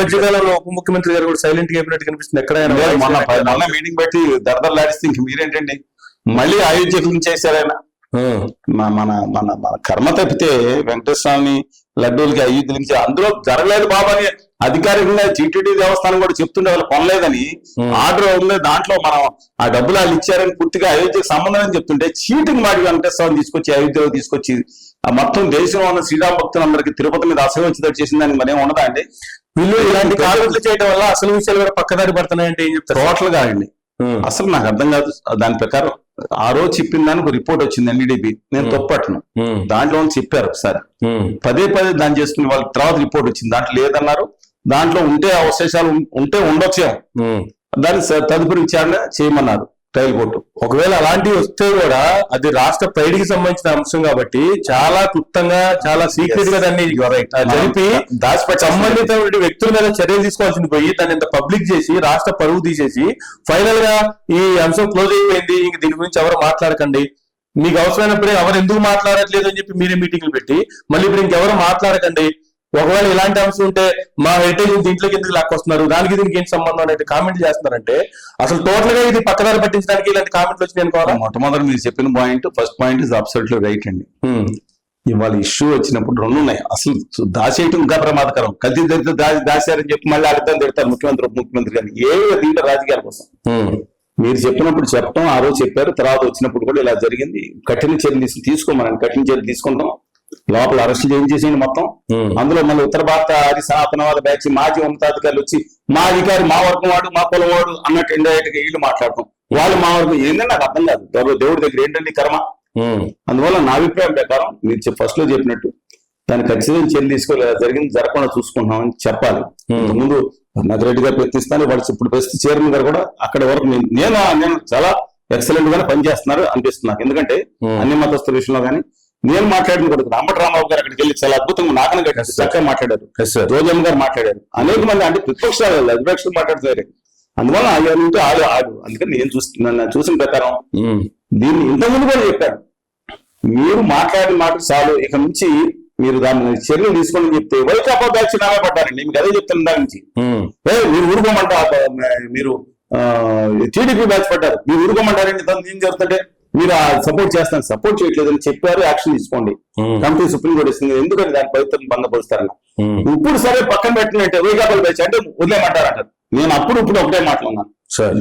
మధ్యకాలంలో ఉప ముఖ్యమంత్రి గారు కూడా సైలెంట్ గా అయిపోయినట్టు కనిపిస్తుంది. ఎక్కడైనా మొన్న మీటింగ్ పెట్టి దరదరలాడిస్తే ఇంక మీరేంటండి మళ్ళీ అయోధ్య గురించి చేశారు ఆయన. మన మన మన కర్మ తప్పితే వెంకటేశ్వరాన్ని లడ్డూలకి అయోధ్యలకి అందులో జరగలేదు బాబు అని అధికారికంగా టీటీడీ దేవస్థానం కూడా చెప్తుండే వాళ్ళు కొనలేదని ఆర్డర్ ఉంది. దాంట్లో మనం ఆ డబ్బులు వాళ్ళు ఇచ్చారని పూర్తిగా అయోధ్యకు సంబంధం అని చెప్తుంటే చీటింగ్ మాట వెంకటేశ్వరం తీసుకొచ్చి అయోధ్యలో తీసుకొచ్చి ఆ మొత్తం దేశంలో ఉన్న శ్రీరామ భక్తులందరికీ తిరుపతి మీద అసలు వచ్చేటట్టు చేసిందని మరి ఏం ఉండదా అండి? వీళ్ళు ఇలాంటి కామెంట్లు చేయడం వల్ల అసలు విషయాలు కూడా పక్కదారి పడుతున్నాయంటే ఏం చెప్తారు? టోటల్ గా అండి అసలు నాకు అర్థం కాదు. దాని ప్రకారం ఆ రోజు చెప్పిన దానికి రిపోర్ట్ వచ్చింది ఎన్డీడీపీ, నేను తప్పట్ను. దాంట్లో చెప్పారు ఒకసారి పదే దాన్ని చేసుకుని వాళ్ళ తర్వాత రిపోర్ట్ వచ్చింది, దాంట్లో లేదన్నారు. దాంట్లో ఉంటే అవశేషాలు ఉంటే ఉండొచ్చేమో, దాన్ని తదుపరి విచారణ చేయమన్నారు ట్రయల్ కోర్టు. ఒకవేళ అలాంటివి వస్తే కూడా అది రాష్ట్ర ప్రైడ్కి సంబంధించిన అంశం కాబట్టి చాలా క్లుప్తంగా చాలా సీక్రెట్ గా దాన్ని జరిపి సంబంధిత వ్యక్తుల మీద చర్యలు తీసుకోవాల్సింది పోయి దాన్ని ఇంత పబ్లిక్ చేసి రాష్ట్ర పరువు తీసేసి ఫైనల్ గా ఈ అంశం క్లోజ్ అయిపోయింది, ఇంక దీని గురించి ఎవరు మాట్లాడకండి, మీకు అవసరమైనప్పుడే ఎవరు ఎందుకు మాట్లాడట్లేదు అని చెప్పి మీరే మీటింగ్లు పెట్టి మళ్ళీ ఇప్పుడు ఇంకెవరు మాట్లాడకండి, ఒకవేళ ఇలాంటి అంశం ఉంటే మా హెరిటేజ్ దీంట్లోకి ఎందుకు లాక్కొస్తున్నారు, దానికి దీనికి ఏంటి సంబంధం అనేది కామెంట్ చేస్తున్నారంటే అసలు టోటల్ గా ఇది పక్కదారి పట్టించడానికి ఇలాంటి కామెంట్లు వచ్చి నేను కోరా. మొట్టమొదటి మీరు చెప్పిన point first point is absolutely right అండి. ఇవాళ ఇష్యూ వచ్చినప్పుడు రెండు ఉన్నాయి. అసలు దాచేయటం ఇంకా ప్రమాదకరం. కల్తీ దాచారని చెప్పి మళ్ళీ అర్థం తిడతారు ముఖ్యమంత్రి ఉప ముఖ్యమంత్రి గారిని దీంట్లో రాజకీయాల కోసం. మీరు చెప్పినప్పుడు చెప్పడం ఆ రోజు చెప్పారు, తర్వాత వచ్చినప్పుడు కూడా ఇలా జరిగింది, కఠిన చర్యలు తీసుకోమని కఠిన చర్యలు తీసుకుంటాం, లోపల అరెస్టులు ఏం చేసేయండి మొత్తం. అందులో మళ్ళీ ఉత్తర భారత ఆది సనాతనవాద బ్యాచ్ మాజీ ఉన్నతాధికారులు వచ్చి మా అధికారి మా వర్గం వాడు మా కులం వాడు అన్నట్టు ఇండైరెక్ట్ గా వీళ్ళు మాట్లాడతాం, వాళ్ళు మా వర్గం ఏంటంటే నాకు అర్థం కాదు. దేవుడి దగ్గర ఏంటండి కర్మ. అందువల్ల నా అభిప్రాయం ప్రకారం మీరు ఫస్ట్ లో చెప్పినట్టు దాన్ని ఖచ్చితంగా చర్యలు తీసుకోలేదు, జరిగింది జరగకుండా చూసుకుంటున్నామని చెప్పాలి. ముందు నదిరెడ్డి గారు ప్రయత్నిస్తాను, వాడు ఇప్పుడు ప్రస్తుత చైర్మన్ గారు కూడా అక్కడ వరకు నేను చాలా ఎక్సలెంట్ గానే పనిచేస్తున్నారు అనిపిస్తున్నారు. ఎందుకంటే అన్ని మతస్థుల విషయంలో కానీ నేను మాట్లాడిన కూడా రామరావు గారు అక్కడికి వెళ్ళి చాలా అద్భుతంగా నాకన కట్టారు, చక్కగా మాట్లాడారు, రోజమ్మ గారు మాట్లాడారు, అనేక మంది అంటే ప్రతిపక్షాలు అధిపక్షులు మాట్లాడుతారు. అందువల్ల ఆయనంటే ఆడు అందుకని నేను చూసిన ప్రకారం దీన్ని ఇంతకుముందు కూడా చెప్పారు, మీరు మాట్లాడిన మాట చాలు, ఇక నుంచి మీరు దాన్ని చర్యలు తీసుకొని చెప్తే వైకాపా బ్యాచ్ నామే పడ్డారండి. మీకు అదే చెప్తాను దాని నుంచి మీరు ఊరుకోమంటారు, మీరు టీడీపీ బ్యాచ్ పడ్డారు, మీరు ఊరుకోమంటారండి. దాన్ని ఏం జరుగుతుంటే మీరు సపోర్ట్ చేస్తాను, సపోర్ట్ చేయట్లేదని చెప్పారు, యాక్షన్ తీసుకోండి. కమిటీ సుప్రీంకోర్టు ఇస్తుంది, ఎందుకంటే దాని పవిత్రను భంగపరుస్తారని. ఇప్పుడు సరే పక్కన పెట్టినట్టే వైకాపా బ్యాచ్ అంటే వదిలేమంటారంటారు. నేను అప్పుడు ఒకటే మాట్లాడున్నాను,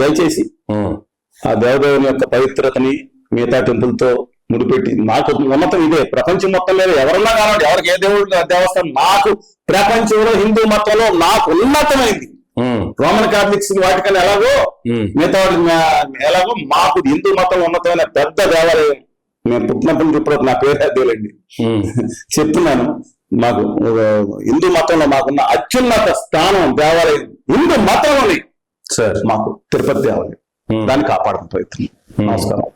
దయచేసి ఆ దేవదేవుని యొక్క పవిత్రతని మిగతా టెంపుల్తో ముడిపెట్టి నాకు ఉన్నతం ఇదే. ప్రపంచం మొత్తం మీద ఎవరన్నా కానివ్వండి, ఎవరికి ఏ దేవుడు దేవస్థానం, నాకు ప్రపంచంలో హిందూ మతంలో నాకు ఉన్నతమైంది. రోమన్ కాథలిక్స్ వాటికన్నా ఎలాగో మిగతా ఎలాగో మాకు హిందూ మతం ఉన్నతమైన పెద్ద దేవాలయం. మేము పుట్టినప్పుడు ఇప్పుడు నా పేరు దేవులండి చెప్తున్నాను. మాకు హిందూ మతంలో మాకున్న అత్యున్నత స్థానం దేవాలయం హిందూ మతంలోని మాకు తిరుపతి దేవాలయం, దాన్ని కాపాడడం ప్రయత్నం. నమస్కారం.